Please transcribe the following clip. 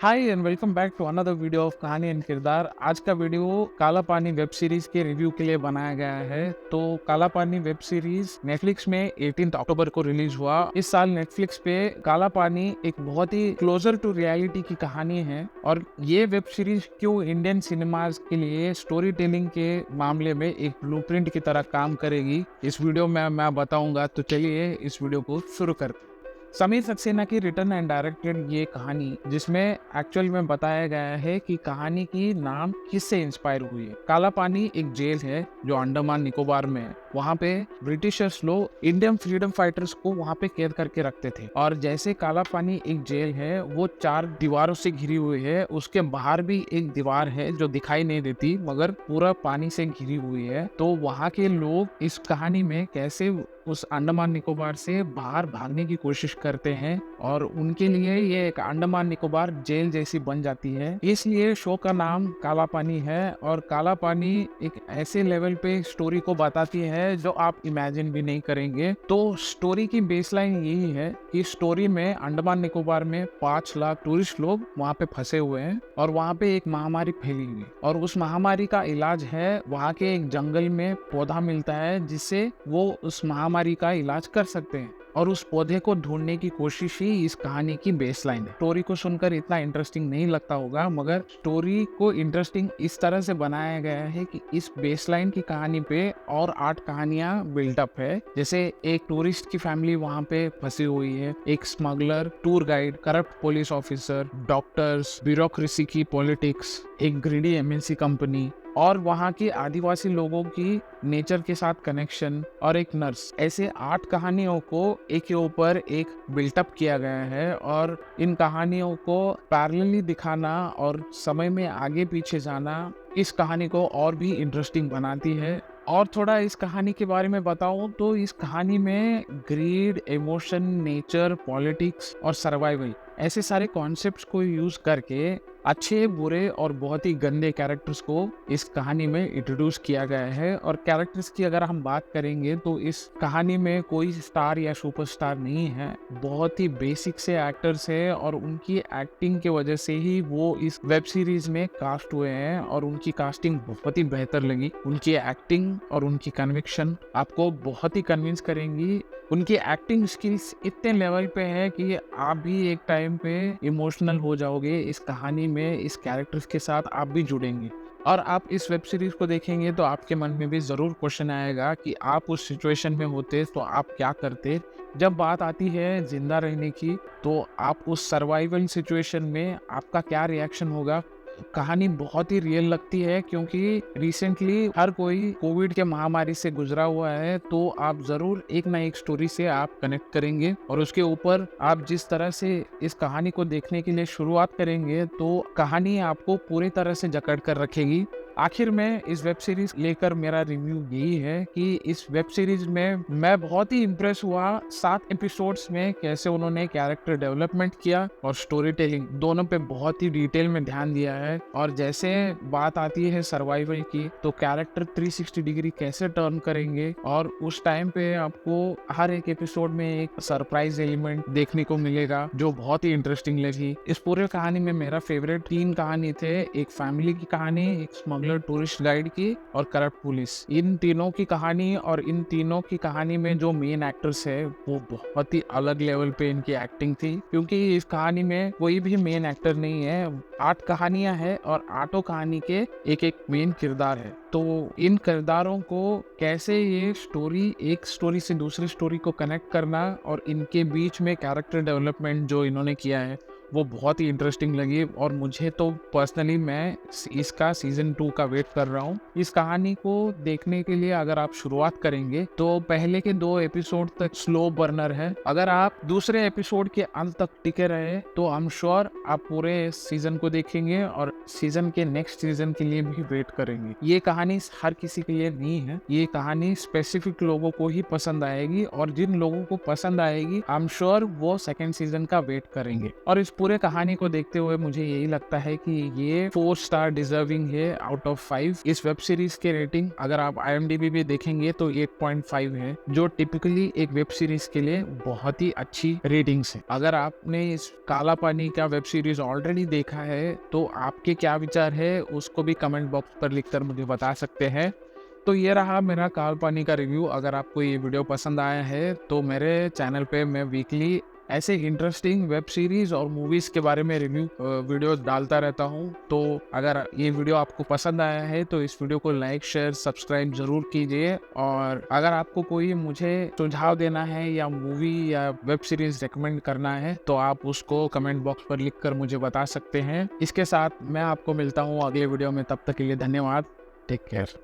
Hi and welcome back to another video of Kahani and Kirdaar. आज का video काला पानी वेब सीरीज के रिव्यू के लिए बनाया गया है। तो काला पानी वेब सीरीज नेटफ्लिक्स में 18 अक्टूबर को रिलीज हुआ। इस साल नेटफ्लिक्स पे काला पानी एक बहुत ही क्लोजर टू रियलिटी की कहानी है और ये वेब सीरीज क्यों इंडियन सिनेमाज के लिए स्टोरी टेलिंग के मामले में एक ब्लूप्रिंट की तरह काम करेगी, इस वीडियो में मैं बताऊंगा। तो चलिए इस वीडियो को शुरू करते हैं। समीर सक्सेना की रिटर्न एंड डायरेक्टेड ये कहानी, जिसमें एक्चुअल में बताया गया है कि कहानी की नाम किससे इंस्पायर हुई है। काला पानी एक जेल है जो अंडमान निकोबार में है। वहाँ पे ब्रिटिशर्स लोग इंडियन फ्रीडम फाइटर्स को वहाँ पे कैद करके रखते थे। और जैसे काला पानी एक जेल है, वो 4 दीवारों से घिरी हुई है। उसके बाहर भी एक दीवार है जो दिखाई नहीं देती मगर पूरा पानी से घिरी हुई है। तो वहाँ के लोग इस कहानी में कैसे उस अंडमान निकोबार से बाहर भागने की कोशिश करते हैं और उनके लिए ये एक अंडमान निकोबार जेल जैसी बन जाती है। इसलिए शो का नाम काला पानी है। और काला पानी एक ऐसे लेवल पे स्टोरी को बताती है जो आप इमेजिन भी नहीं करेंगे। तो स्टोरी की बेसलाइन यही है कि स्टोरी में अंडमान निकोबार में 5 लाख टूरिस्ट लोग वहाँ पे फंसे हुए हैं और वहाँ पे एक महामारी फैली हुई है और उस महामारी का इलाज है वहाँ के एक जंगल में पौधा मिलता है जिससे वो उस महामारी का इलाज कर सकते हैं। और उस पौधे को ढूंढने की कोशिश ही इस कहानी की बेसलाइन है। स्टोरी को सुनकर इतना इंटरेस्टिंग नहीं लगता होगा मगर स्टोरी को इंटरेस्टिंग इस तरह से बनाया गया है कि इस बेसलाइन की कहानी पे और 8 कहानियां बिल्टअप है। जैसे एक टूरिस्ट की फैमिली वहां पे फंसी हुई है, एक smuggler, tour guide, corrupt police officer, doctors, bureaucracy की पॉलिटिक्स, एक ग्रीडी एमएनसी कंपनी और वहाँ के आदिवासी लोगों की नेचर के साथ कनेक्शन और एक नर्स। ऐसे 8 कहानियों को एक के ऊपर एक बिल्टअप किया गया है और इन कहानियों को पैरेलली दिखाना और समय में आगे पीछे जाना इस कहानी को और भी इंटरेस्टिंग बनाती है। और थोड़ा इस कहानी के बारे में बताऊं तो इस कहानी में ग्रीड, इमोशन, नेचर, पॉलिटिक्स और सर्वाइवल ऐसे सारे कॉन्सेप्ट्स को यूज करके अच्छे, बुरे और बहुत ही गंदे कैरेक्टर्स को इस कहानी में इंट्रोड्यूस किया गया है। और कैरेक्टर्स की अगर हम बात करेंगे तो इस कहानी में कोई स्टार या सुपरस्टार नहीं है, बहुत ही बेसिक से एक्टर्स है और उनकी एक्टिंग के वजह से ही वो इस वेब सीरीज में कास्ट हुए हैं और उनकी कास्टिंग बहुत ही बेहतर लगी। उनकी एक्टिंग और उनकी कन्विक्शन आपको बहुत ही कन्विंस करेंगी। उनकी एक्टिंग स्किल्स इतने लेवल पे है कि आप भी एक टाइम पे इमोशनल हो जाओगे इस कहानी में, इस कैरेक्टर्स के साथ आप भी जुड़ेंगे। और आप इस वेब सीरीज को देखेंगे तो आपके मन में भी जरूर क्वेश्चन आएगा कि आप उस सिचुएशन में होते तो आप क्या करते। जब बात आती है जिंदा रहने की तो आप उस सर्वाइवल सिचुएशन में आपका क्या रिएक्शन होगा। कहानी बहुत ही रियल लगती है क्योंकि रिसेंटली हर कोई कोविड के महामारी से गुजरा हुआ है। तो आप जरूर एक ना एक स्टोरी से आप कनेक्ट करेंगे और उसके ऊपर आप जिस तरह से इस कहानी को देखने के लिए शुरुआत करेंगे तो कहानी आपको पूरी तरह से जकड़ कर रखेगी। आखिर में इस वेब सीरीज लेकर मेरा रिव्यू यही है कि इस वेब सीरीज में मैं बहुत ही इम्प्रेस हुआ। 7 एपिसोड्स में कैसे उन्होंने कैरेक्टर डेवलपमेंट किया और स्टोरी टेलिंग दोनों पे बहुत ही डिटेल में ध्यान दिया है। और जैसे बात आती है सर्वाइवल की तो कैरेक्टर 360 डिग्री कैसे टर्न करेंगे और उस टाइम पे आपको हर एक एपिसोड में एक सरप्राइज एलिमेंट देखने को मिलेगा जो बहुत ही इंटरेस्टिंग लगी। इस पूरे कहानी में मेरा फेवरेट 3 कहानी थे, एक फैमिली की कहानी, एक स्मगलर टूरिस्ट गाइड की और करप्ट पुलिस। इन तीनों की कहानी और इन तीनों की कहानी में जो मेन एक्टर्स है वो बहुत ही अलग लेवल पे इनकी एक्टिंग थी क्योंकि इस कहानी में कोई भी मेन एक्टर नहीं है। 8 कहानियां हैं और 8 कहानी के एक एक मेन किरदार है। तो इन किरदारों को कैसे ये स्टोरी एक स्टोरी से दूसरी स्टोरी को कनेक्ट करना और इनके बीच में कैरेक्टर डेवलपमेंट जो इन्होंने किया है वो बहुत ही इंटरेस्टिंग लगी। और मुझे तो पर्सनली मैं इसका सीजन 2 का वेट कर रहा हूँ। इस कहानी को देखने के लिए अगर आप शुरुआत करेंगे तो पहले के 2 एपिसोड तक स्लो बर्नर है। अगर आप दूसरे एपिसोड के अंत तक टिके रहे तो आई एम श्योर आप पूरे सीजन को देखेंगे और सीजन के नेक्स्ट सीजन के लिए भी वेट करेंगे। ये कहानी हर किसी के लिए नहीं है, ये कहानी स्पेसिफिक लोगों को ही पसंद आएगी, और जिन लोगों को पसंद आएगी आई एम श्योर वो सेकेंड सीजन का वेट करेंगे। और इस पूरे कहानी को देखते हुए मुझे यही लगता है कि ये 4 स्टार डिजर्विंग है आउट ऑफ 5। इस वेब सीरीज के रेटिंग अगर आप IMDb पे देखेंगे तो 8.5 है, जो टिपिकली एक वेब सीरीज के लिए बहुत ही अच्छी रेटिंग्स है। अगर आपने इस काला पानी का वेब सीरीज ऑलरेडी देखा है तो आपके क्या विचार है उसको भी कमेंट बॉक्स पर लिखकर मुझे बता सकते हैं। तो ये रहा मेरा काला पानी का रिव्यू। अगर आपको ये वीडियो पसंद आया है तो मेरे चैनल पे मैं वीकली ऐसे इंटरेस्टिंग वेब सीरीज और मूवीज के बारे में रिव्यू वीडियोस डालता रहता हूँ। तो अगर ये वीडियो आपको पसंद आया है तो इस वीडियो को लाइक शेयर सब्सक्राइब जरूर कीजिए। और अगर आपको कोई मुझे सुझाव देना है या मूवी या वेब सीरीज रेकमेंड करना है तो आप उसको कमेंट बॉक्स पर लिखकर मुझे बता सकते हैं। इसके साथ मैं आपको मिलता हूँ अगले वीडियो में, तब तक के लिए धन्यवाद। Take care.